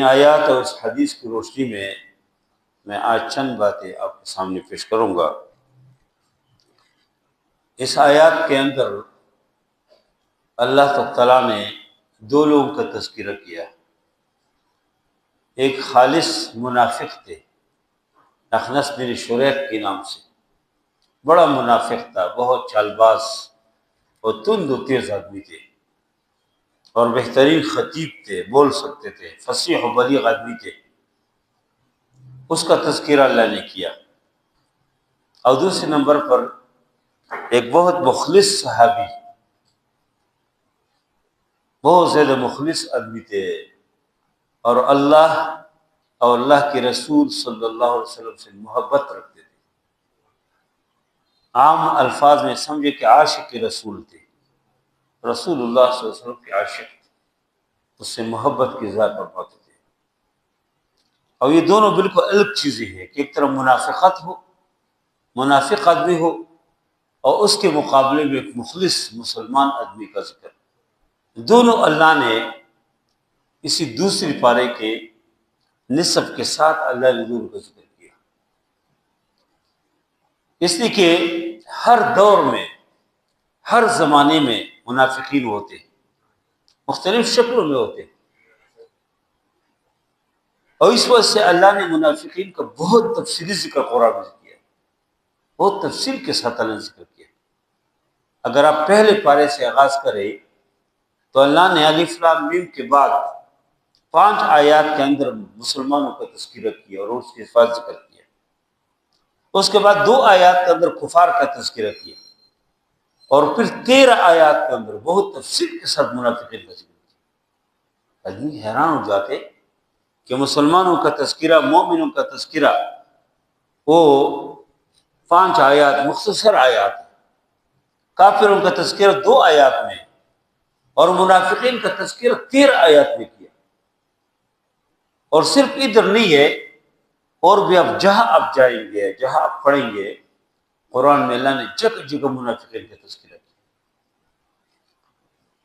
ان آیات اور اس حدیث کی روشنی میں آج چند باتیں آپ کے سامنے پیش کروں گا۔ اس آیات کے اندر اللہ تعالیٰ نے دو لوگوں کا تذکرہ کیا۔ ایک خالص منافق تھے، اخنس بن شریح کے نام سے، بڑا منافق تھا، بہت چال باز اور تند و تیز آدمی تھے، اور بہترین خطیب تھے، بول سکتے تھے، فصیح و بلیغ آدمی تھے۔ اس کا تذکرہ اللہ نے کیا۔ اور دوسرے نمبر پر ایک بہت مخلص صحابی، بہت زیادہ مخلص آدمی تھے، اور اللہ اور اللہ کے رسول صلی اللہ علیہ وسلم سے محبت رکھتے تھے۔ عام الفاظ میں سمجھے کہ عاشق رسول تھے، رسول اللہ صلی اللہ علیہ وسلم کے عاشق تھے، اس سے محبت کی اظہار فرماتے تھے۔ اور یہ دونوں بالکل الگ چیزیں ہیں کہ ایک طرف منافقت ہو، منافق آدمی ہو، اور اس کے مقابلے میں ایک مخلص مسلمان آدمی کا ذکر۔ دونوں اللہ نے اسی دوسری پارے کے نصف کے ساتھ اللہ نے دونوں کا ذکر کیا، اس لیے کہ ہر دور میں، ہر زمانے میں منافقین ہوتے ہیں، مختلف شکلوں میں ہوتے ہیں، اور اس وجہ سے اللہ نے منافقین کا بہت تفصیلی ذکر قرآن میں کیا، بہت تفصیل کے ساتھ اللہ نے ذکر کیا۔ اگر آپ پہلے پارے سے آغاز کریں تو اللہ نے الف لام میم کے بعد 5 آیات کے اندر مسلمانوں کا تذکرہ کیا اور اس کے حفاظت ذکر کیا۔ اس کے بعد 2 آیات کے اندر کفار کا تذکرہ کیا، اور پھر 13 آیات کے اندر بہت تفصیل کے ساتھ منافقین کا ذکر کیا۔ آدمی حیران ہو جاتے کہ مسلمانوں کا تذکرہ، مومنوں کا تذکرہ، وہ 5 آیات، مختصر آیات، کافروں کا تذکرہ 2 آیات میں، اور منافقین کا تذکرہ 13 آیات میں کیا۔ اور صرف ادھر نہیں ہے، اور بھی اب جہاں آپ جائیں گے، جہاں آپ پڑھیں گے قرآن میں، اللہ نے جگہ جگہ منافقین کا تذکرہ کیا۔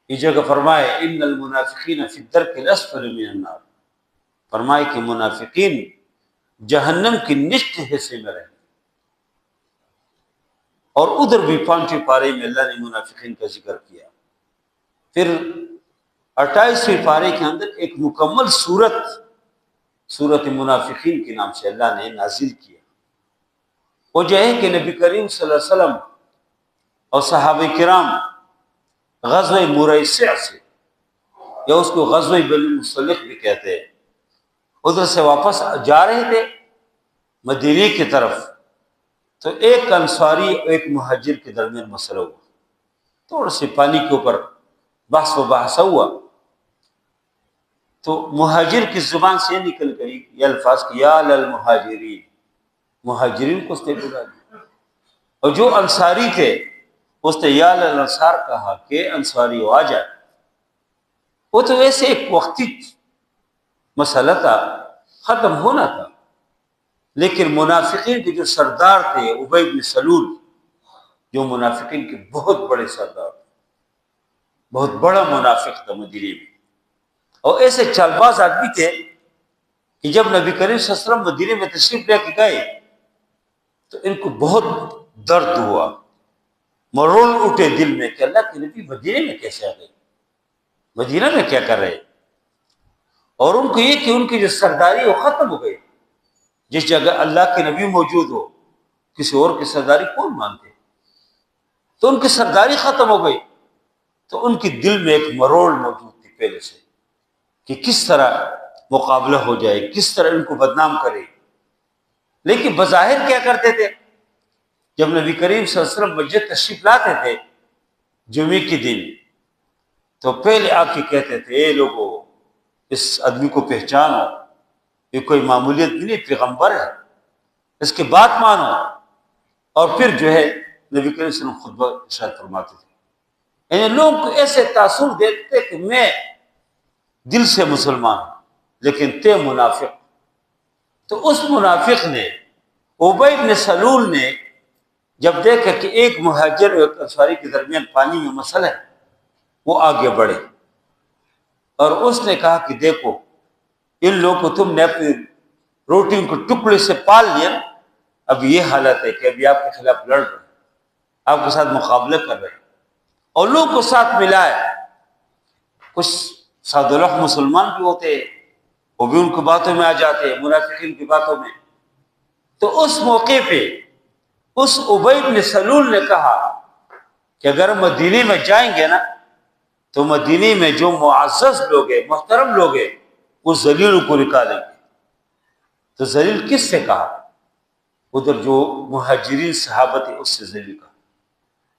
یہ جگہ فرمائے ان المنافقین فی الدرک الاسفل من النار، فرمائے کہ منافقین جہنم کی نچلے حصے میں رہیں۔ اور ادھر بھی 5ویں پارے میں اللہ نے منافقین کا ذکر کیا۔ پھر 28ویں پارے کے اندر ایک مکمل سورت منافقین کے نام سے اللہ نے نازل کیا۔ وہ جو ہے کہ نبی کریم صلی اللہ علیہ وسلم اور صحابہ کرام غزوہ مریسع سے، یا اس کو غزوہ بنی المصطلق بھی کہتے ہیں، ادھر سے واپس جا رہے تھے مدینے کی طرف، تو ایک انصاری اور ایک مہاجر کے درمیان مسئلہ ہوا، تھوڑا سے پانی کے اوپر بحث و بحث ہوا، تو مہاجر کی زبان سے نکل گئی یہ الفاظ کہ یا للمہاجرین، مہاجرین کو اس نے بلا دیا، اور جو انصاری تھے اس نے یا للانصار کہا کہ انصاری آ جائے۔ وہ تو ویسے ایک وقتی مسئلہ تھا، ختم ہونا تھا، لیکن منافقین کے جو سردار تھے ابی بن سلول، جو منافقین کے بہت بڑے سردار، بہت بڑا منافق تھا مدینے میں، اور ایسے چالباز آدمی تھے کہ جب نبی کریم صلی اللہ علیہ وسلم مدینے میں تشریف لے کے گئے تو ان کو بہت درد ہوا، مرول اٹھے دل میں کہ اللہ کے نبی مدینے میں کیسے آ گئے، مدینہ میں کیا کر رہے، اور ان کو یہ کہ ان کی جو سرداری وہ ختم ہو گئی۔ جس جگہ اللہ کے نبی موجود ہو کسی اور کی سرداری کون مانتے، تو ان کی سرداری ختم ہو گئی، تو ان کی دل میں ایک مروڑ موجود تھی پہلے سے کہ کس طرح مقابلہ ہو جائے، کس طرح ان کو بدنام کرے۔ لیکن بظاہر کیا کرتے تھے، جب نبی کریم صلی اللہ علیہ وسلم مسجد تشریف لاتے تھے جمعے کے دن، تو پہلے آ کے کہتے تھے اے لوگو اس آدمی کو پہچانو، یہ کوئی معمولیت بھی نہیں، پیغمبر ہے، اس کی بات مانو۔ اور پھر جو ہے نبی کریم صلی اللہ علیہ وسلم خطبہ ارشاد فرماتے تھے۔ یعنی لوگوں کو ایسے تاثر دیتے کہ میں دل سے مسلمان ہوں لیکن تے منافق۔ تو اس منافق نے، ابی بن سلول نے، جب دیکھا کہ ایک مہاجر اور ایک انصاری کے درمیان پانی میں مسئلہ ہے، وہ آگے بڑھے اور اس نے کہا کہ دیکھو ان لوگوں کو تم نے اپنی روٹی کو ٹکڑے سے پال لیا، اب یہ حالت ہے کہ ابھی آپ کے خلاف لڑ رہے ہیں، آپ کے ساتھ مقابلہ کر رہے ہیں، اور لوگوں کو ساتھ ملائے۔ کچھ سادہ مسلمان بھی ہوتے ہیں، وہ بھی ان کی باتوں میں آ جاتے ہیں، منافقین کی باتوں میں۔ تو اس موقع پہ اس ابی بن سلول نے کہا کہ اگر مدینے میں جائیں گے نا تو مدینے میں جو معزز لوگ ہیں، محترم لوگ ہیں، اس ذلیل کو نکالیں گے۔ تو ذلیل کس سے کہا؟ ادھر جو مہاجرین صحابہ تھے اس سے ذلیل کہا،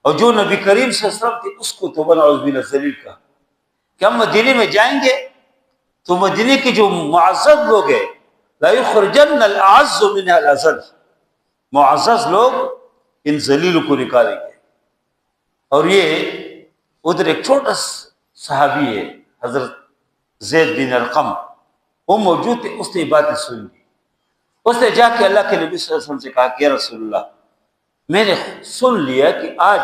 اور جو نبی کریم صلی اللہ علیہ وسلم تھے اس کو تو نعوذ باللہ ذلیل کہا کہ ہم مدینے میں جائیں گے تو مدینے کے جو معزز لوگ ہیں، لا یخرجن الاعز من الاذل، معزز لوگ ان ذلیل کو نکالیں گے۔ اور یہ ادھر ایک چھوٹا صحابی ہے حضرت زید بن ارقم، وہ موجود تھے، اس نے باتیں سن لی۔ اس نے جا کے اللہ کے نبی صلی اللہ علیہ وسلم سے کہا کہ یا رسول اللہ، میں نے سن لیا کہ آج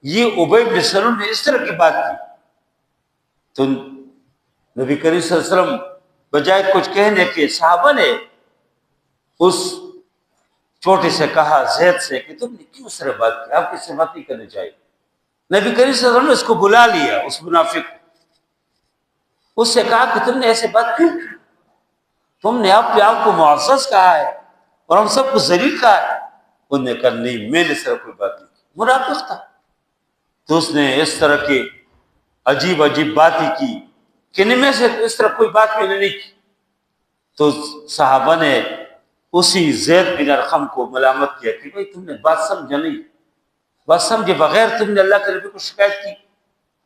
یہ ابی بن سلول نے اس طرح کی بات کی۔ تو نبی کریم صلی اللہ علیہ وسلم بجائے کچھ کہنے کے صحابہ نے اس چھوٹے سے کہا زید سے کہ تم نے کیوں اس طرح بات کی، آپ کس سے بات نہیں کرنی چاہیے۔ نبی کریم صلی اللہ علیہ وسلم نے اس کو بلا لیا، اس منافق کو، اس سے کہا کہ تم نے ایسے بات کیوں کی؟ تم نے آپ کو معزز کہا ہے اور ہم سب کو ذلیل کہا ہے۔ انہوں نے کہا نہیں، میں نے اس طرح کوئی بات نہیں کی، منافق تھا۔ تو اس نے اس طرح کی عجیب عجیب باتیں کی کہ میں سے اس طرح کوئی بات میں نے نہیں کی۔ تو صحابہ نے اسی زید بن ارقم کو ملامت کیا کہ بھائی تم نے بات سمجھا نہیں، بات سمجھے بغیر تم نے اللہ کے نبی کو شکایت کی،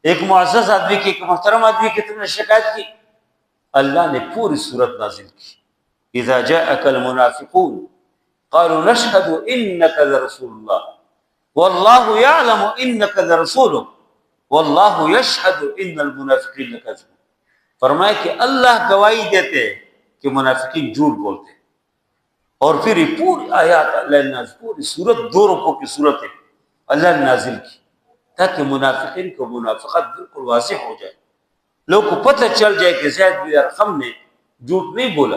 ایک معزز آدمی کی، ایک محترم آدمی کی تم نے شکایت کی۔ اللہ نے پوری صورت نازل کی، اذا جاءك المنافقون قالوا نشهد انك لرسول الله والله يعلم انك لرسوله والله يشهد ان المنافقين لكاذبون۔ فرمایا کہ اللہ گواہی دیتے ہیں کہ منافقین جھوٹ بولتے ہیں۔ اور پھر یہ پوری آیات اللہ نے نازل، پوری صورت 2 رکوع کی صورت ہے اللہ نے نازل کی تاکہ منافقین کو منافقت بالکل واضح ہو جائے، لوگوں کو پتہ چل جائے کہ زید بن ارقم نے جھوٹ نہیں بولا،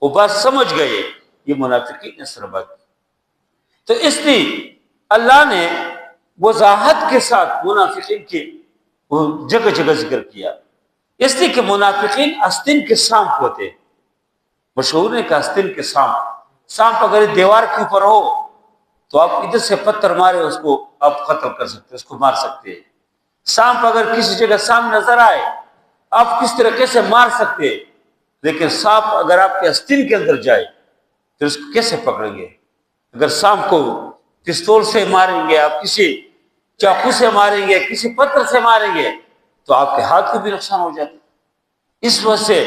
وہ بات سمجھ گئے یہ منافقین نے اس طرح بات کی۔ تو اس لیے اللہ نے وضاحت کے ساتھ منافقین کے جگہ جگہ ذکر کیا، اس لیے کہ منافقین آستین کے سانپ ہوتے ہیں۔ مشہور ہے کہ آستین کے سانپ اگر دیوار کے اوپر ہو تو آپ ادھر سے پتھر مارے اس کو آپ قتل کر سکتے، اس کو مار سکتے ہیں۔ سانپ اگر کسی جگہ سامنے نظر آئے آپ کس طریقے سے مار سکتے، لیکن سانپ اگر آپ کے آستین کے اندر جائے پھر اس کو کیسے پکڑیں گے؟ اگر سانپ کو پستول سے ماریں گے، آپ کسی چاقو سے ماریں گے، کسی پتھر سے ماریں گے تو آپ کے ہاتھ کو بھی نقصان ہو جاتا ہے۔ اس وجہ سے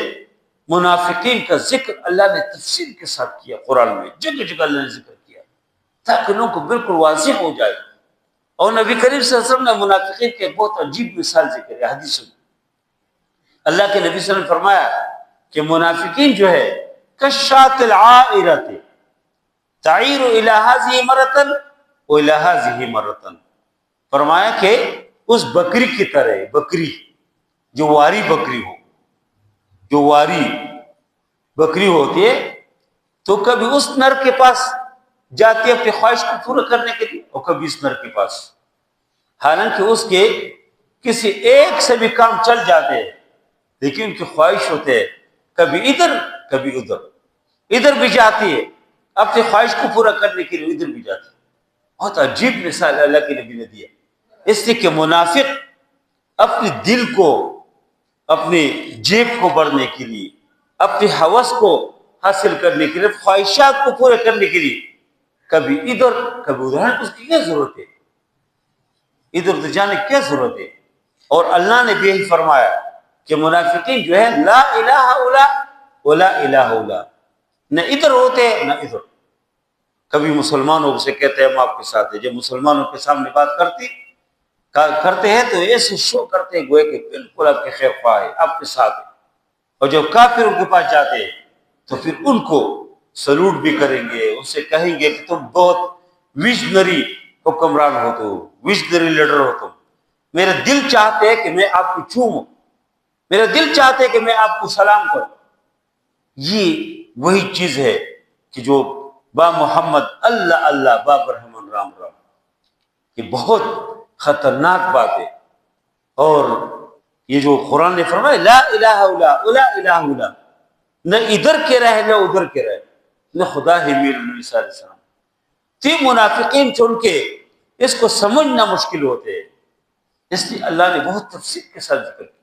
منافقین کا ذکر اللہ نے تفصیل کے ساتھ کیا، قرآن میں جگہ جگہ اللہ نے ذکر کیا تاکہ لوگوں کو بالکل واضح ہو جائے۔ اور نبی کریم صلی اللہ علیہ وسلم نے منافقین کی ایک بہت عجیب مثال ذکر ہے حدیث میں۔ اللہ کے نبی صلی اللہ علیہ وسلم نے فرمایا کہ منافقین جو ہے کشات العائرۃ تعیر الی ہذہ مرۃ والی ہذہ مرۃ، فرمایا کہ اس بکری کی طرح، بکری جو واری بکری ہو، جو واری بکری ہوتی ہے تو کبھی اس نر کے پاس جاتی ہے اپنی خواہش کو پورا کرنے کے لیے اور کبھی اس نر کے پاس، حالانکہ اس کے کسی ایک سے بھی کام چل جاتے ہیں لیکن ان کی خواہش ہوتے ہے کبھی ادھر کبھی ادھر بھی جاتی ہے اپنی خواہش کو پورا کرنے کے لیے، ادھر بھی جاتی ہے۔ بہت عجیب مثال اللہ کے نبی نے دیا، اس لیے کہ منافق اپنے دل کو، اپنی جیب کو بڑھنے کے لیے، اپنی ہوس کو حاصل کرنے کے لیے، خواہشات کو پورے کرنے کے لیے کبھی ادھر کبھی ادھر، اس کی کیا ضرورت ہے؟ ادھر ادھر جانے کی کیا ضرورت ہے؟ اور اللہ نے بھی یہی فرمایا کہ منافقین جو ہے لا الہ الا ولا الہ الا، نہ ادھر ہوتے نہ ادھر۔ کبھی مسلمانوں سے کہتے ہیں ہم آپ کے ساتھ ہیں، جب مسلمانوں کے سامنے بات کرتے ہیں تو ایسے شو کرتے ہیں گوئے کہ بالکل آپ کے خیر خواہ ہے، آپ کے ساتھ ہے، اور جب کافر ان کے پاس جاتے ہیں تو پھر ان کو سلوٹ بھی کریں گے، ان سے کہیں گے کہ تم بہت ویژنری حکمران ہو، تو ویژنری لیڈر ہو تم، میرا دل چاہتے ہے کہ میں آپ کو چھوؤں، میرا دل چاہتے ہے کہ میں آپ کو سلام کروں، یہ وہی چیز ہے کہ جو با محمد اللہ اللہ با برحمن رام رام، یہ بہت خطرناک بات ہے۔ اور یہ جو قرآن نے فرمایا لا الہ الا لا الہ الا، نہ ادھر کے رہے نہ ادھر کے رہے، نہ خدا ہے میر نبی صلی اللہ علیہ وسلم، تین منافقین چن کے اس کو سمجھنا مشکل ہوتے ہیں، اس لیے اللہ نے بہت تفصیل کے ساتھ ذکر کیا۔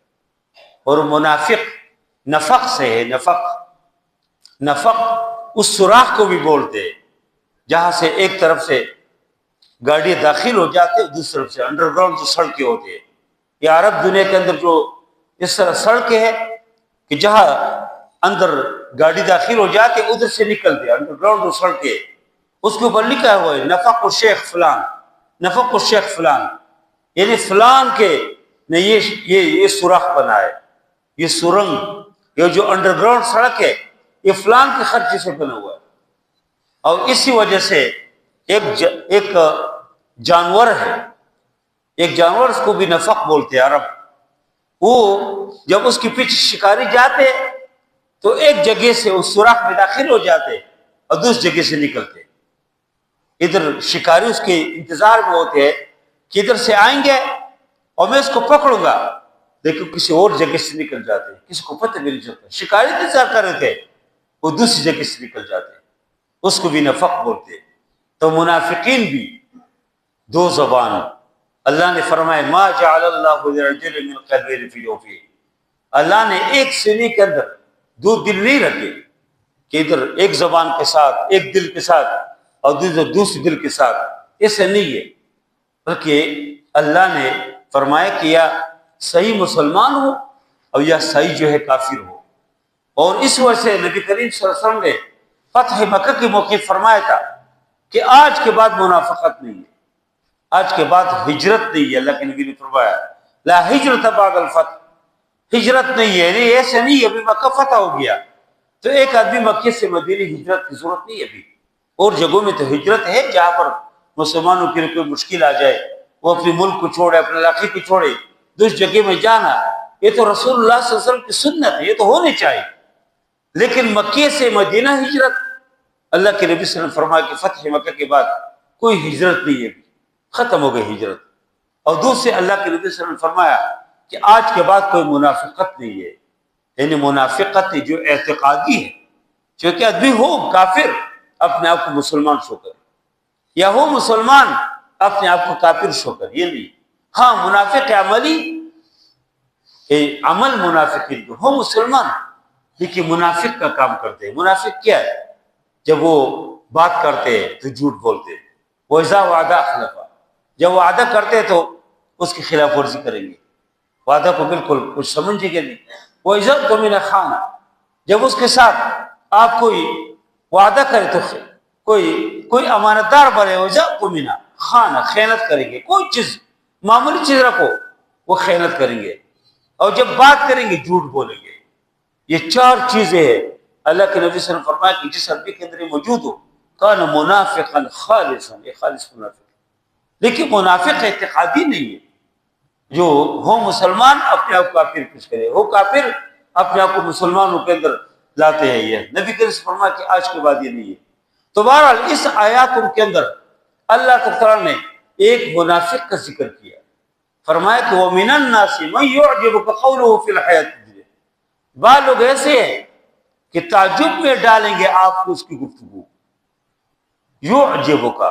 اور منافق نفق سے ہے، نفق اس سوراخ کو بھی بولتے ہیں جہاں سے ایک طرف سے گاڑی داخل ہو جاتے دوسری طرف سے انڈر گراؤنڈ جو سڑکیں ہوتی ہیں، یا عرب دنیا کے اندر جو اس طرح سڑکیں ہیں کہ جہاں اندر گاڑی داخل ہو جاتے ادھر سے نکلتے انڈر گراؤنڈ جو سڑکیں، اس کے اوپر لکھا ہوا ہے نفق الشیخ فلان، نفق الشیخ فلان، یعنی فلان کے نے یہ سوراخ بنایا، یہ سرنگ، یہ جو انڈر گراؤنڈ سڑک ہے یہ فلان کے خرچے سے بنا ہوا ہے۔ اور اسی وجہ سے ایک جانور ہے، ایک جانور اس کو بھی نفق بولتے ہیں عرب، وہ جب اس کے پیچھے شکاری جاتے تو ایک جگہ سے اس سوراخ میں داخل ہو جاتے اور دوسری جگہ سے نکلتے، ادھر شکاری اس کے انتظار میں ہوتے ہیں کہ ادھر سے آئیں گے اور میں اس کو پکڑوں گا، لیکن کسی اور جگہ سے نکل جاتے، کسی کو پتہ بھی نہیں چلتا، شکاری انتظار کر رہے تھے وہ دوسری جگہ سے نکل جاتے، اس کو بھی نفق بولتے۔ تو منافقین بھی دو زبان، اللہ نے فرمایا ما جعل اللہ لرجل من قلبین فی جوفہ، اللہ نے ایک سینے کے اندر دو دل نہیں رکھے کہ ادھر ایک زبان کے ساتھ ایک دل کے ساتھ اور دوسرے دل کے ساتھ، ایسے نہیں ہے، بلکہ اللہ نے فرمایا کہ یا صحیح مسلمان ہو اور یا صحیح جو ہے کافر ہو۔ اور اس وجہ سے نبی کریم صلی اللہ علیہ وسلم نے فتح مکہ کے موقع فرمایا تھا کہ آج کے بعد منافقت نہیں ہے، آج کے بعد ہجرت نہیں ہے، اللہ کے نبی نے فرمایا لا ہجرت بعد الفتح، ہجرت نہیں ہے، یعنی ایسے نہیں ابھی مکہ فتح ہو گیا تو ایک آدمی مکے سے مدینے ہجرت کی ضرورت نہیں ہے، ابھی اور جگہوں میں تو ہجرت ہے جہاں پر مسلمانوں کے لیے کوئی مشکل آ جائے وہ اپنے ملک کو چھوڑے، اپنے علاقے کو چھوڑے، دوسری جگہ میں جانا، یہ تو رسول اللہ صلی اللہ علیہ وسلم کی سنت ہے، یہ تو ہونی چاہیے۔ لیکن مکے سے مدینہ ہجرت، اللہ کے نبی صلی اللہ علیہ وسلم فرمایا کہ فتح مکہ کے بعد کوئی ہجرت نہیں ہے، ختم ہو گئی ہجرت۔ اور دوسرے اللہ کے نبی صلی اللہ علیہ وسلم فرمایا کہ آج کے بعد کوئی منافقت نہیں ہے، یعنی منافقت جو اعتقادی ہے، چونکہ آدمی ہو کافر اپنے آپ کو مسلمان شو کر، یا ہو مسلمان اپنے آپ کو کافر شو کر، یہ نہیں۔ ہاں منافق عملی، عمل منافقین جو ہو مسلمان لیکن منافق کا کام کرتے ہیں۔ منافق کیا ہے؟ جب وہ بات کرتے ہیں تو جھوٹ بولتے ہیں، وَإِذَا وَعَدَ أَخْلَفَ، جب وعدہ کرتے تو اس کی خلاف ورزی کریں گے، وعدہ کو بالکل کچھ سمجھیں گے نہیں۔ وَإِذَا اؤْتُمِنَ خَانَ، جب اس کے ساتھ آپ کوئی وعدہ کرے تو کوئی امانت دار بنے، وَإِذَا اؤْتُمِنَ خَانَ، خیانت کریں گے، کوئی چیز معمولی چیز رکھو وہ خیانت کریں گے، اور جب بات کریں گے جھوٹ بولیں گے۔ یہ چار چیزیں ہیں، اللہ کے نبی صلی اللہ علیہ وسلم فرمایا کہ جس آدمی کے اندر یہ موجود ہو کان منافقا خالصا، یہ خالص منافق ہے۔ لیکن منافق اعتقادی نہیں ہے، جو ہو مسلمان اپنے آپ کو کافر پیش کرے، ہو کافر اپنے آپ کو مسلمانوں کے اندر لاتے ہیں، یہ نبی کریم صلی اللہ علیہ وسلم فرمایا کہ آج کے بعد یہ نہیں ہے۔ تو بہرحال اس آیاتوں کے اندر اللہ تعالیٰ نے ایک منافق کا ذکر کیا، فرمایا کہ وَمِنَ النَّاسِ مَن يُعْجِبُكَ قَوْلُهُ فِي الْحَيَاةِ الدُّنْيَا، بعض لوگ ایسے ہیں کہ تعجب میں ڈالیں گے آپ کو اس کی گفتگو، یعجبک،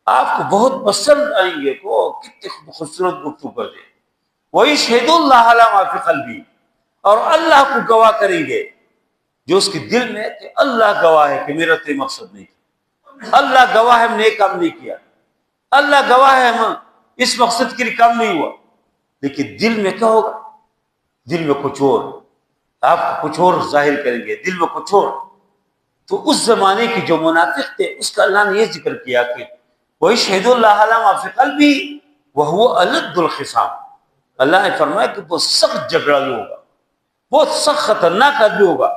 آپ کو بہت پسند آئیں گے، وہ کتنی خوبصورت گفتگو کرتے ہیں، وَيَشْهَدُ اللَّهَ عَلَىٰ مَا فِي قَلْبِهِ، اور اللہ کو گواہ کریں گے جو اس کے دل میں ہے، کہ اللہ گواہ ہے کہ میرا تو مقصد نہیں تھا، اللہ گواہ ہے ہم نے کام نہیں کیا، اللہ گواہ ہے ہم اس مقصد کے لیے کام نہیں ہوا، لیکن دل میں کیا ہوگا؟ دل میں کچھ اور، آپ کچھ اور ظاہر کریں گے، دل میں کچھ اور۔ تو اس زمانے کے جو منافق تھے اس کا اللہ نے یہ ذکر کیا کہ وَيَشْهَدُ اللَّهَ عَلَىٰ مَا فِي قَلْبِهِ وَهُوَ أَلَدُّ الْخِصَامِ، اللہ نے فرمایا کہ وہ سخت جھگڑالو ہوگا، بہت سخت خطرناک آدمی ہوگا،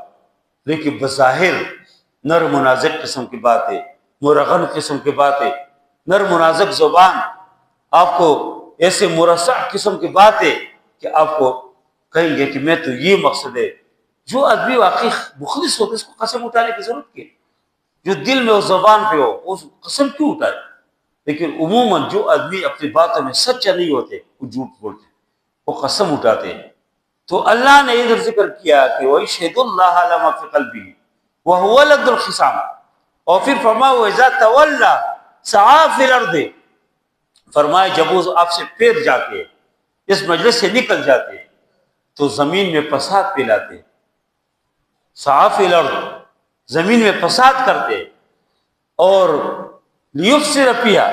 لیکن بظاہر نرم و نازک قسم کی بات ہے، مرغن قسم کی بات ہے، نرم و نازک زبان، آپ کو ایسے مرصع قسم کی بات ہے کہ آپ کو کہیں گے کہ میں تو یہ مقصد ہے جو آدمی واقعی مخلص ہوتا ہے اس کو قسم اٹھانے کی ضرورت کیا؟ جو دل میں اس زبان پہ ہو اس قسم کیوں اٹھائے؟ لیکن عموماً جو آدمی اپنی باتوں میں سچا نہیں ہوتے وہ جھوٹ بولتے، وہ قسم اٹھاتے ہیں۔ تو اللہ نے ادھر ذکر کیا کہ وَيَشْهَدُ اللَّهَ عَلَىٰ مَا فِي قَلْبِهِ وَهُوَ لَدُّ الْخِصَامِ، اور پھر فرمایا وَإِذَا تَوَلَّىٰ سَعَىٰ فِي الْأَرْضِ، فرمایا جب وہ آپ سے پھر جاتے اس مجلس سے نکل جاتے تو زمین میں فساد پھیلاتے، سعیٰ فی الارض، زمین میں فساد کرتے، اور لیفسد فیہا،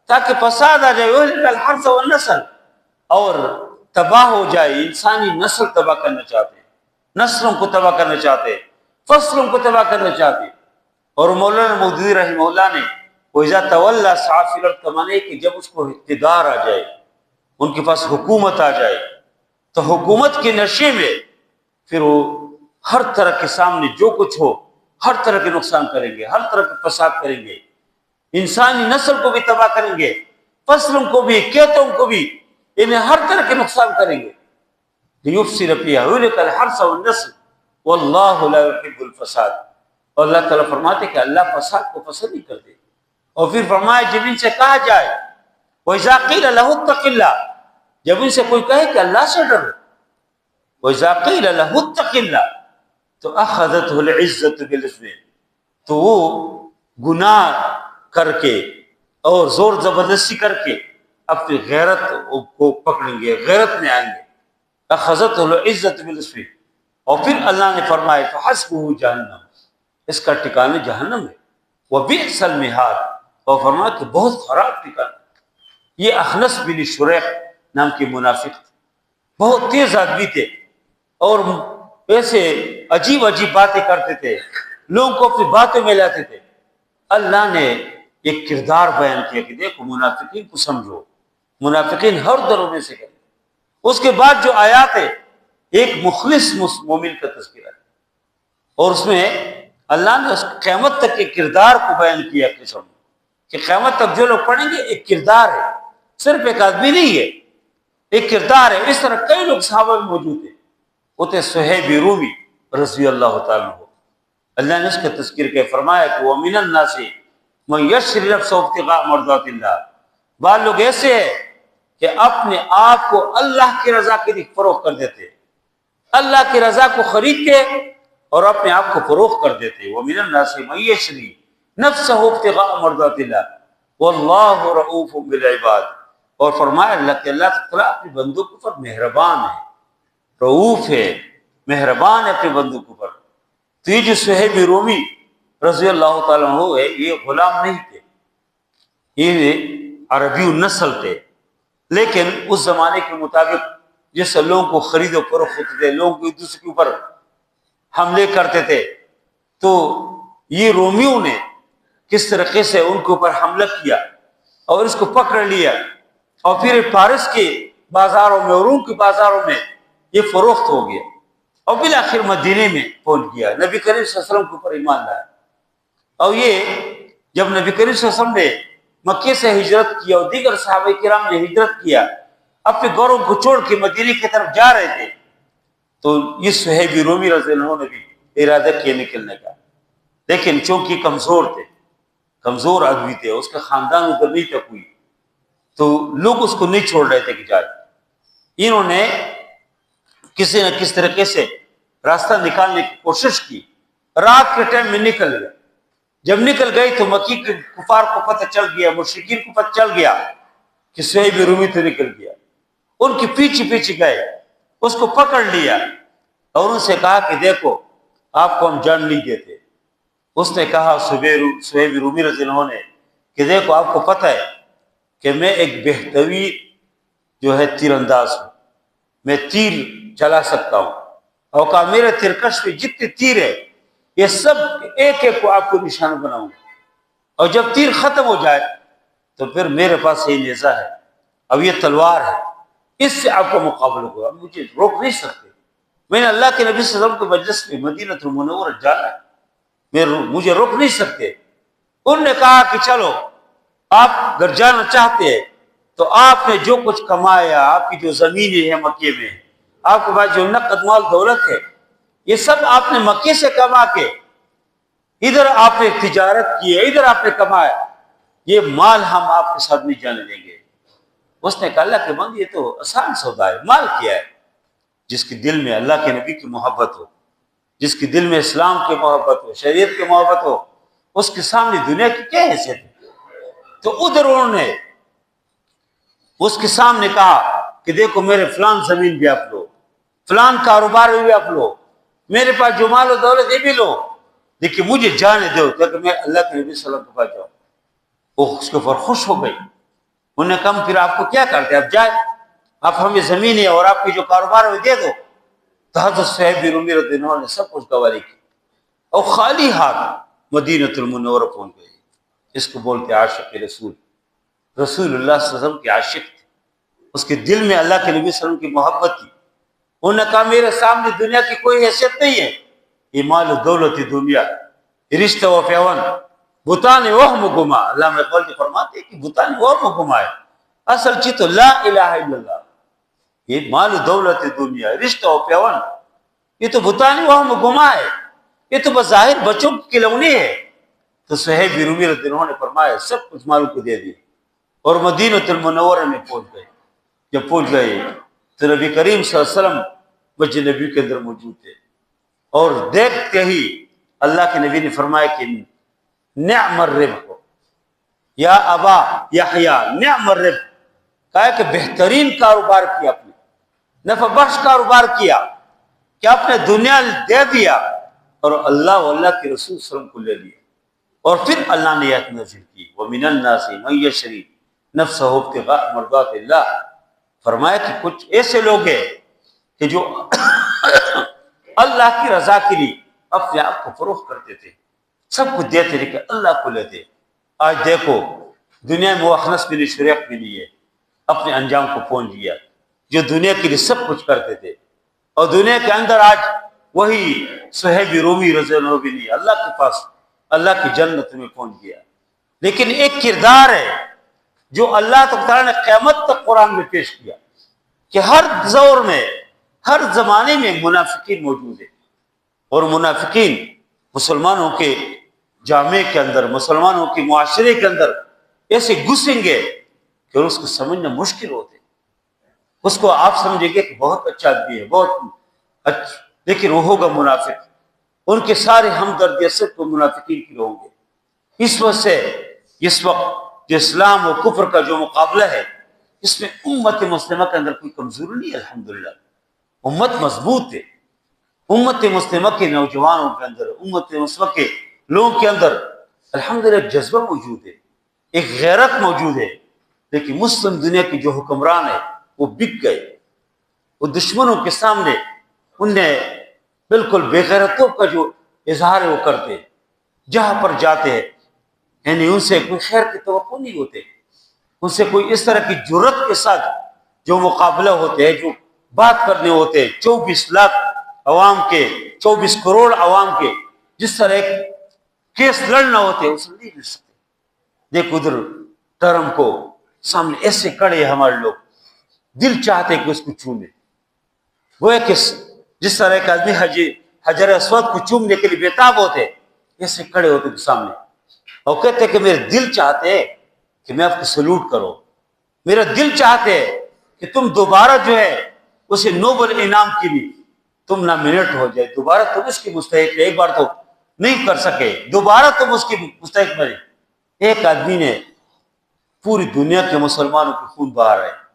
تاکہ فساد آ جائے، وَيُهْلِكَ الْحَرْثَ وَالنَّسْلَ، اور تباہ ہو جائے، انسانی نسل تباہ کرنا چاہتے، نسلوں کو تباہ کرنا چاہتے، فصلوں کو تباہ کرنا چاہتے۔ اور مولانا مودودی رحمہ اللہ نے وَإِذَا تَوَلَّىٰ سَعَىٰ فِي الْأَرْضِ کا معنی ہے کہ جب اس کو اقتدار آ جائے، ان کے پاس حکومت آ جائے، تو حکومت کے نشے میں پھر وہ ہر طرح کے سامنے جو کچھ ہو ہر طرح کے نقصان کریں گے، ہر طرح کے فساد کریں گے، انسانی نسل کو بھی تباہ کریں گے، فصلوں کو بھی، کھیتوں کو بھی، انہیں ہر طرح کے نقصان کریں گے۔ لیفسد فیہا ویہلک الحرث والنسل واللہ لا یحب الفساد، اور اللہ تعالیٰ فرماتے کہ اللہ فساد کو پسند نہیں کرتے۔ اور پھر فرمایا جب ان سے کہا جائے وَإِذَا قِيلَ لَهُ اتَّقِ اللَّهَ، جب ان سے کوئی کہے کہ اللہ سے ڈرو، وَإِذَا قِيلَ لَهُ اتَّقِ اللَّهَ تو أَخَذَتْهُ الْعِزَّةُ بِالْإِثْمِ، تو وہ گناہ کر کے اور زور زبردستی کر کے اپنی غیرت کو پکڑیں گے، غیرت میں آئیں گے۔ أَخَذَتْهُ الْعِزَّةُ بِالْإِثْمِ، اور پھر اللہ نے فرمایا فَحَسْبُهُ جہنم، اس کا ٹھکانہ جہنم ہے، وَبِئْسَ الْمِہَادُ، اور فرمایا کہ بہت خراب ٹھکانہ۔ یہ اخنس بن شریح نام کے منافق تھے، بہت تیز آدمی تھے، اور ایسے عجیب عجیب باتیں کرتے تھے، لوگوں کو اپنی باتوں میں لاتے تھے۔ اللہ نے ایک کردار بیان کیا کہ دیکھو منافقین کو سمجھو، منافقین ہر دروں میں سے کریں۔ اس کے بعد جو آیات ہے ایک مخلص مومن کا تذکرہ ہے، اور اس میں اللہ نے اس قیامت تک کے کردار کو بیان کیا قسم کہ قیامت تک جو لوگ پڑھیں گے ایک کردار ہے، صرف ایک آدمی نہیں ہے، ایک کردار ہے۔ اس طرح کئی لوگ صحابہ میں موجود ہیں، وہ تھے صہیب رومی رضی اللہ تعالیٰ عنہ، اللہ نے اس کا تذکر کیا، فرمایا کہ وَمِنَ النَّاسِ مَن يَشْرِي نَفْسَهُ ابْتِغَاءَ مَرْضَاتِ اللَّهِ، بعض لوگ ایسے ہیں کہ اپنے آپ کو اللہ کی رضا کے لیے فروخت کر دیتے، اللہ کی رضا کو خرید کے اور اپنے آپ کو فروخت کر دیتے۔ وَمِنَ النَّاسِ مَن يَشْرِي نَفْسَهُ ابْتِغَاءَ مَرْضَاتِ اللَّهِ وَاللَّهُ رَءُوفٌ بِالْعِبَادِ، اور فرمایا اللہ کہ اللہ تعالیٰ اپنے بندوں کے اوپر مہربان ہے، رؤوف ہے، مہربان ہے اپنے بندوں کے اوپر۔ تو یہ جو صہیب رومی رضی اللہ تعالیٰ عنہ ہے، یہ غلام نہیں تھے، یہ عربی النسل تھے، لیکن اس زمانے کے مطابق جیسے لوگوں کو خرید و فروخت ہوتے تھے، لوگوں کو ایک دوسرے کے اوپر حملے کرتے تھے، تو یہ رومیوں نے کس طریقے سے ان کے اوپر حملہ کیا اور اس کو پکڑ لیا، اور پھر فارس کے بازاروں میں اور روم کے بازاروں میں یہ فروخت ہو گیا، اور بالآخر مدینے میں پہنچ گیا، نبی کریم صلی اللہ علیہ وسلم کے اوپر ایمان لایا۔ اور یہ جب نبی کریم صلی اللہ علیہ وسلم نے مکے سے ہجرت کیا اور دیگر صحابہ کرام نے ہجرت کیا، اپنے گھروں کو چھوڑ کے مدینے کی طرف جا رہے تھے، تو یہ صہیب رومی رضی اللہ عنہ نے بھی ارادہ کیا نکلنے کا، لیکن چونکہ کمزور تھے، کمزور آدمی تھے، اس کا خاندان ادھر نہیں تھا کوئی، تو لوگ اس کو نہیں چھوڑ رہے تھے کہ جائے۔ انہوں نے کسی نہ کس طریقے سے راستہ نکالنے کی کوشش کی، رات کے ٹائم میں نکل گئے۔ جب نکل گئی تو مکی کے کفار کو پتہ چل گیا، مشرکین کو پتہ چل گیا کہ صہیب رومی تو نکل گیا، ان کے پیچھے پیچھے گئے، اس کو پکڑ لیا اور ان سے کہا کہ دیکھو آپ کو ہم جان نہیں دیتے۔ اس نے کہا صہیب رومی رضی اللہ عنہ نے کہ دیکھو آپ کو پتہ ہے کہ میں ایک بہترین جو ہے تیر انداز ہوں، میں تیر چلا سکتا ہوں، اور کہا میرے ترکش پہ جتنے تیر ہے یہ سب ایک ایک کو آپ کو نشانہ بناؤں گا، اور جب تیر ختم ہو جائے تو پھر میرے پاس یہ نیزہ ہے، اب یہ تلوار ہے، اس سے آپ کا مقابلہ ہوگا، مجھے روک نہیں سکتے، میں نے اللہ کے نبی صلی اللہ علیہ وسلم کے مجلس میں مدینہ المنورہ جانا ہے، مجھے روک نہیں سکتے۔ انہوں نے کہا کہ چلو آپ اگر جانا چاہتے ہیں تو آپ نے جو کچھ کمایا، آپ کی جو زمینیں ہیں مکے میں، آپ کے پاس جو نقد مال دولت ہے، یہ سب آپ نے مکے سے کما کے ادھر آپ نے تجارت کی ہے، ادھر آپ نے کمایا، یہ مال ہم آپ کے ساتھ نہیں جانے دیں گے۔ اس نے کہا اللہ کے بندے یہ تو آسان سودا ہے، مال کیا ہے؟ جس کے دل میں اللہ کے نبی کی محبت ہو، جس کے دل میں اسلام کی محبت ہو، شریعت کی محبت ہو، اس کے سامنے دنیا کی کیا حیثیت ہے؟ تو ادھر انہوں نے اس کے سامنے کہا کہ دیکھو میرے فلان زمین بھی آپ لو، فلان کاروبار بھی آپ لو، میرے پاس جو مال و دولت یہ بھی لو، لیکن مجھے جانے دو تاکہ میں اللہ کے نبی صلی اللہ علیہ وسلم کے پاس جاؤں۔ وہ اس کے اوپر خوش ہو گئی۔ انہوں نے کہا پھر آپ کو کیا کرتے ہیں؟ آپ جائیں، آپ ہمیں زمین ہے اور آپ کی جو کاروبار ہے وہ دے دو۔ تو حضرت صہیب بن رومی رضی اللہ عنہ نے سب کچھ گواری کی اور خالی ہاتھ مدینۃ المنورہ پہنچ گئے۔ اس کو بولتے عاشق رسول، رسول اللہ صلی اللہ علیہ وسلم کے عاشق تھے، اس کے دل میں اللہ کے نبی صلی اللہ علیہ وسلم کی محبت تھی۔ انہوں نے کہا میرے سامنے دنیا کی کوئی حیثیت نہیں ہے، یہ مال و دولت دنیا، رشتہ و پیون، بتان وہم گما۔ علامہ اقبال جی فرماتے ہیں کہ بتان وہم گما ہے، اصل چیز تو لا الہ الا اللہ۔ یہ مال و دولت دنیا، رشتہ و پیون، یہ تو بتان وہم گما ہے، یہ تو بظاہر بچوں کی کھلونے ہے۔ تو صہیب بن رومی رضی اللہ عنہ نے فرمایا سب کچھ مال کو دے دیا اور مدینۃ المنورہ میں پہنچ گئے۔ جب پہنچ گئے تو نبی کریم صلی اللہ علیہ وسلم مسجد نبی کے اندر موجود تھے، اور دیکھتے ہی اللہ کے نبی نے فرمایا کہ نعم الربح یا ابا یحییٰ، نعم الربح، کہا کہ بہترین کاروبار کیا آپ نے، نفع بخش کاروبار کیا کہ آپ نے دنیا دے دیا اور اللہ واللہ کے رسول صلی اللہ علیہ وسلم کو لے لیا۔ اور پھر اللہ نے آیت نازل کی وَمِنَ النَّاسِ مَن يَشْرِي نَفْسَهُ ابْتِغَاءَ مَرْضَاتِ اللَّهِ، فرمایا کہ کچھ ایسے لوگ ہیں کہ جو اللہ کی رضا کے لیے اپنے آپ کو فروخت کرتے تھے، سب کچھ دیتے لیکن اللہ کو لیتے۔ آج دیکھو دنیا میں وہ اخنس بن شریق بھی نہیں ہے، اپنے انجام کو پہنچ گیا، جو دنیا کے لیے سب کچھ کرتے تھے، اور دنیا کے اندر آج وہی صہیب رومی رضی اللہ عنہ بھی نہیں ہے، اللہ کے پاس اللہ کی جنت میں پہنچ گیا۔ لیکن ایک کردار ہے جو اللہ تعالیٰ نے قیامت تک قرآن میں پیش کیا کہ ہر دور میں، ہر زمانے میں منافقین موجود ہیں، اور منافقین مسلمانوں کے جامعے کے اندر، مسلمانوں کے معاشرے کے اندر ایسے گھسیں گے کہ اس کو سمجھنا مشکل ہوتے۔ اس کو آپ سمجھیں گے کہ بہت اچھا آدمی ہے، بہت اچھا، لیکن وہ ہوگا منافق۔ ان کے سارے ہمدردیت سے تو منافقین کی ہوں گے۔ اس وجہ سے اس وقت جو اسلام و کفر کا جو مقابلہ ہے، اس میں امت مسلمہ کے اندر کوئی کمزوری نہیں ہے، الحمدللہ امت مضبوط ہے۔ امت مسلمہ کے نوجوانوں کے اندر، امت مسلمہ کے لوگوں کے اندر الحمدللہ ایک جذبہ موجود ہے، ایک غیرت موجود ہے۔ لیکن مسلم دنیا کی جو حکمران ہے وہ بک گئے، وہ دشمنوں کے سامنے انہیں بالکل بے غیرتوں کا جو اظہار ہے وہ کرتے ہیں، جہاں پر جاتے ہیں، یعنی ان سے کوئی خیر کی توقع نہیں ہوتے، ان سے کوئی اس طرح کی جرت کے ساتھ جو مقابلہ ہوتے ہیں، جو بات کرنے ہوتے ہیں 24 لاکھ عوام کے، 24 کروڑ عوام کے، جس طرح ایک کیس لڑنا ہوتے ہیں اسے نہیں لڑ سکتے۔ دیکھ ادھر ٹرم کو سامنے ایسے کڑے ہمارے لوگ، دل چاہتے کہ اس کو چومے، وہ ہے کہ جس طرح ایک آدمی حجر اسود کو چومنے کے لیے بےتاب ہوتے، ایسے کھڑے ہوتے کے سامنے اور کہتے کہ میرے دل چاہتے کہ میں آپ کو سلوٹ کروں، میرا دل چاہتے کہ تم دوبارہ جو ہے اسے نوبل انعام کے لیے تم نامینیٹ ہو جائے، دوبارہ تم اس کی مستحق ہے، ایک بار تو نہیں کر سکے، دوبارہ تم اس کی مستحق بنے۔ ایک آدمی نے پوری دنیا کے مسلمانوں کے خون بہا رہا ہے،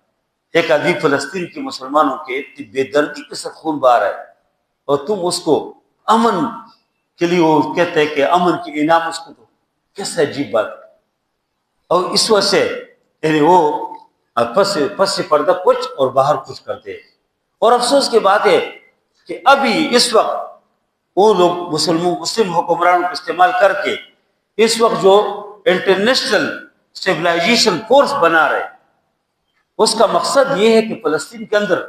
ایک آدمی فلسطین کے مسلمانوں کے اتنی بے دردی کے ساتھ خون بہا رہا ہے، اور تم اس کو امن کے لیے وہ کہتے ہیں کہ امن کے انعام اس کو دو، کیسا عجیب بات ہے۔ اور اس وجہ سے یعنی وہ پس پردہ کچھ اور باہر کچھ کرتے ہیں۔ اور افسوس کی بات ہے کہ ابھی اس وقت وہ لوگ مسلم حکمرانوں کو استعمال کر کے اس وقت جو انٹرنیشنل سیولائزیشن فورس بنا رہے، اس کا مقصد یہ ہے کہ فلسطین کے اندر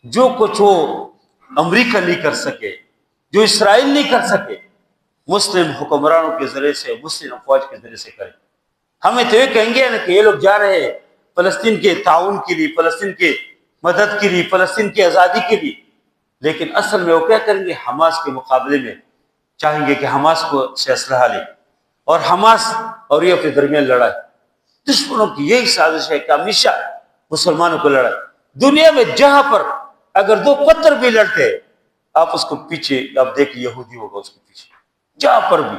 جو کچھ وہ امریکہ نہیں کر سکے، جو اسرائیل نہیں کر سکے، مسلم حکمرانوں کے ذریعے سے، مسلم افواج کے ذریعے سے کریں۔ ہمیں تو یہ کہیں گے نا کہ یہ لوگ جا رہے ہیں فلسطین کے تعاون کے لیے، فلسطین کے مدد کے لیے، فلسطین کی آزادی کے لیے، لیکن اصل میں وہ کیا کریں گے؟ حماس کے مقابلے میں چاہیں گے کہ حماس کو سے اسلحہ لے اور حماس اور یہ اپنے درمیان لڑائی۔ دشمنوں کی یہی سازش ہے کہ ہمیشہ مسلمانوں کو لڑائی۔ دنیا میں جہاں پر اگر دو پتھر بھی لڑتے آپ اس کو پیچھے آپ دیکھیں یہودی ہوگا اس کے پیچھے، جہاں پر بھی۔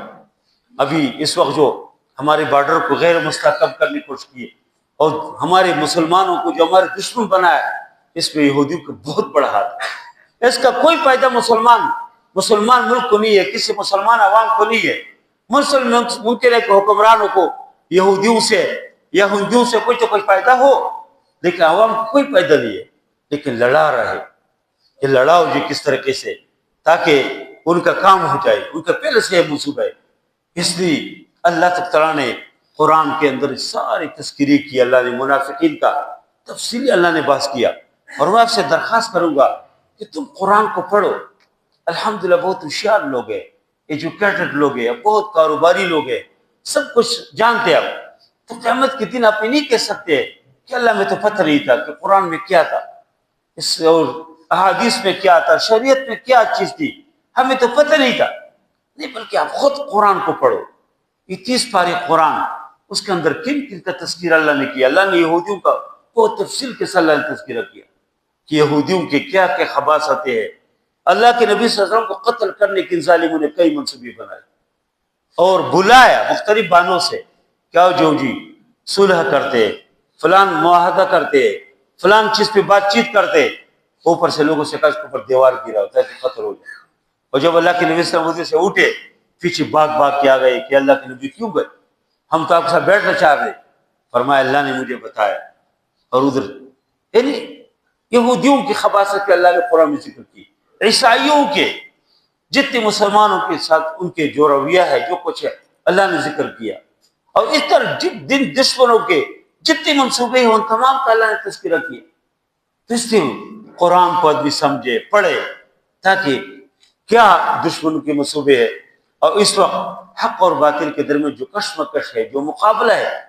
ابھی اس وقت جو ہمارے بارڈر کو غیر مستحکم کرنے کی کوشش کی ہے اور ہمارے مسلمانوں کو جو ہمارے دشمن بنایا، اس میں یہودیوں کا بہت بڑا ہاتھ ہے۔ اس کا کوئی فائدہ مسلمان ملک کو نہیں ہے، کسی مسلمان عوام کو نہیں ہے۔ ممکن ہے کہ حکمرانوں کو یہودیوں سے کچھ تو کچھ فائدہ ہو، لیکن عوام کو کوئی فائدہ نہیں ہے۔ لیکن لڑا رہے، یہ لڑاؤ جی کس طریقے سے تاکہ ان کا کام ہو جائے، ان کا پہلے سے منصوبہ ہے۔ اس لیے اللہ تعالیٰ نے قرآن کے اندر ساری تذکیری کی، اللہ نے منافقین کا تفصیلی اللہ نے بحث کیا۔ اور میں آپ سے درخواست کروں گا کہ تم قرآن کو پڑھو۔ الحمدللہ بہت ہوشیار لوگ ہیں، ایجوکیٹڈ لوگ ہیں، بہت کاروباری لوگ ہیں، سب کچھ جانتے ہیں۔ آپ تو قیامت کے دن آپ یہ نہیں کہہ سکتے کہ اللہ میں تو پتہ نہیں تھا کہ قرآن میں کیا تھا، اس اور احادیث میں کیا تھا، شریعت میں کیا چیز تھی، ہمیں تو پتہ نہیں تھا۔ نہیں، بلکہ آپ خود قرآن کو پڑھو۔ یہ 30 پارے قرآن، اس کے اندر کن کن کا تذکرہ اللہ نے کیا۔ اللہ نے یہودیوں کا بہت تفصیل کے ساتھ اللہ نے تذکرہ کیا کہ یہودیوں کے کیا کیا خباثتیں ہیں۔ اللہ کے نبی صلی اللہ علیہ وسلم کو قتل کرنے کے ظالموں نے کئی منصوبے بنائے اور بلایا مختلف بانوں سے، کیا جو جی صلح کرتے، فلان معاہدہ کرتے، فلان چیز پہ بات چیت کرتے، اوپر سے لوگوں سے کہا اس کے اوپر دیوار گرا ہوتا ہے کہ قتل ہو جائے۔ اور جب اللہ کے نبی صلی اللہ علیہ وسلم سے اٹھے، پیچھے بھاگ کے آ گئے کہ اللہ کے نبی کیوں گئے؟ ہم تو آپ کے ساتھ بیٹھنا چاہ رہے۔ فرمایا اللہ نے مجھے بتایا۔ اور ادھر یعنی یہودیوں کی خباثت کے اللہ نے قرآن میں ذکر کی، عیسائیوں کے جتنے مسلمانوں کے ساتھ ان کے جو رویہ ہے، جو کچھ ہے، اللہ نے ذکر کیا۔ اور اس طرح جن دشمنوں کے جتنے منصوبے ہیں ان تمام کا اللہ نے تذکرہ کیا۔ تو اس لیے قرآن کو آدمی سمجھے، پڑھے، تاکہ کیا دشمنوں کے منصوبے ہے۔ اور اس وقت حق اور باطل کے درمیان جو کشمکش ہے، جو مقابلہ ہے،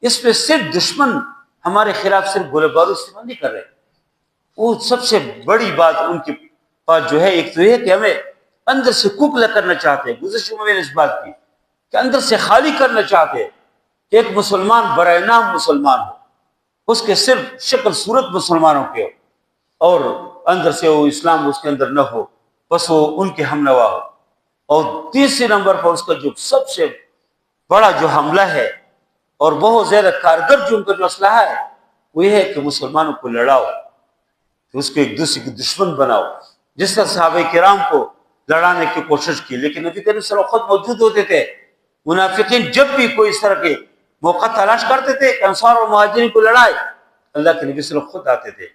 اس میں صرف دشمن ہمارے خلاف صرف گولہ بارود استعمال نہیں کر رہے۔ وہ سب سے بڑی بات ان کے پاس جو ہے، ایک تو یہ کہ ہمیں اندر سے ککلا کرنا چاہتے ہیں۔ گزشتہ میں نے اس بات کی کہ اندر سے خالی کرنا چاہتے ہیں کہ ایک مسلمان برائے نام مسلمان ہو، اس کے صرف شکل صورت مسلمانوں کے ہو اور اندر سے وہ اسلام اس کے اندر نہ ہو، بس وہ ان کے ہم نوا ہو۔ اور تیسرے نمبر پر اس کا جو سب سے بڑا جو حملہ ہے اور بہت زیادہ کارگر جو ان کا جو اسلحہ ہے، وہ یہ ہے کہ مسلمانوں کو لڑاؤ، کہ اس کو ایک دوسرے کی دشمن بناؤ۔ جس طرح صحابہ کرام کو لڑانے کی کوشش کی، لیکن نبی کریم صلی اللہ علیہ وسلم خود موجود ہوتے تھے۔ منافقین جب بھی کوئی اس طرح کے موقع تلاش کرتے تھے کہ انصار اور مہاجرین کو لڑائے، اللہ کے نبی صلی اللہ علیہ وسلم خود آتے تھے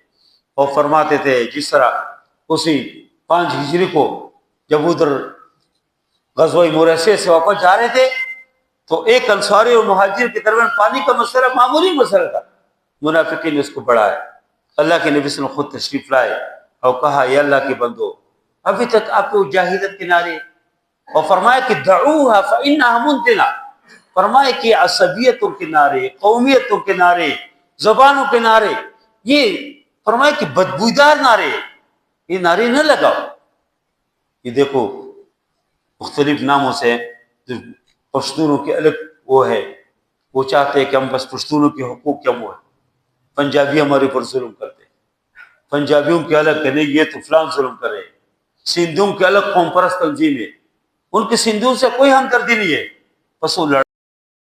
اور فرماتے تھے، جس طرح اسی 5 ہجری کو جب ادھر غزوہ مریسیہ سے واپس جا رہے تھے تو ایک انصاری اور مہاجر کے درمیان پانی کا مسئلہ معمولی مسئلہ تھا، منافقین نے اس کو بڑھایا۔ اللہ کے نبی صلی اللہ علیہ وسلم خود تشریف لائے اور کہا، یا اللہ کے بندو، ابھی تک آپ کو جاہلیت کے نعرے، اور فرمایا کہ دعوها فإنها منتنہ، فرمایا کہ عصبیتوں کے نعرے، قومیتوں کے نعرے، زبانوں کے نعرے، یہ فرمایا کہ بدبودار نعرے، یہ نعرے نہ لگاؤ۔ یہ دیکھو مختلف ناموں سے پشتونوں کے الگ وہ ہے، وہ چاہتے ہیں کہ ہم بس پشتونوں کے حقوق کم ہوئے، پنجابی ہمارے اوپر ظلم کرتے ہیں، پنجابیوں کے الگ کہ نہیں یہ تو فلان ظلم کرے، سندھوں کے الگ قوم پرست تنظیم ہے، ان کے سندھوں سے کوئی ہمدردی نہیں ہے، بس وہ